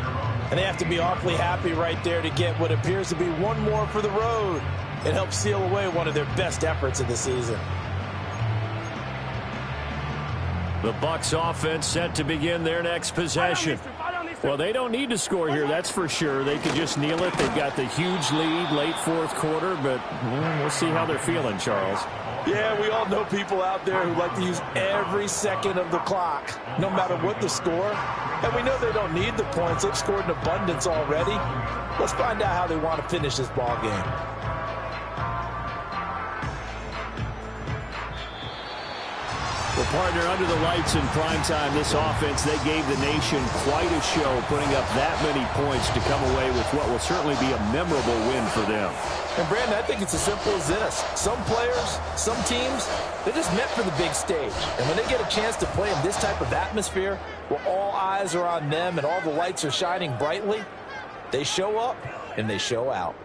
And they have to be awfully happy right there to get what appears to be one more for the road. It helps seal away one of their best efforts of the season. The Bucs offense set to begin their next possession. Well, they don't need to score here, that's for sure. They could just kneel it. They've got the huge lead late fourth quarter, but we'll see how they're feeling, Charles. Yeah, we all know people out there who like to use every second of the clock, no matter what the score. And we know they don't need the points. They've scored in abundance already. Let's find out how they want to finish this ball game. Well, partner, under the lights in primetime, this offense, they gave the nation quite a show, putting up that many points to come away with what will certainly be a memorable win for them. And, Brandon, I think it's as simple as this. Some players, some teams, they're just meant for the big stage. And when they get a chance to play in this type of atmosphere, where all eyes are on them and all the lights are shining brightly, they show up and they show out.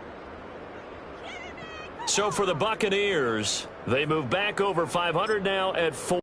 So for the Buccaneers, they move back over 500 now at 4.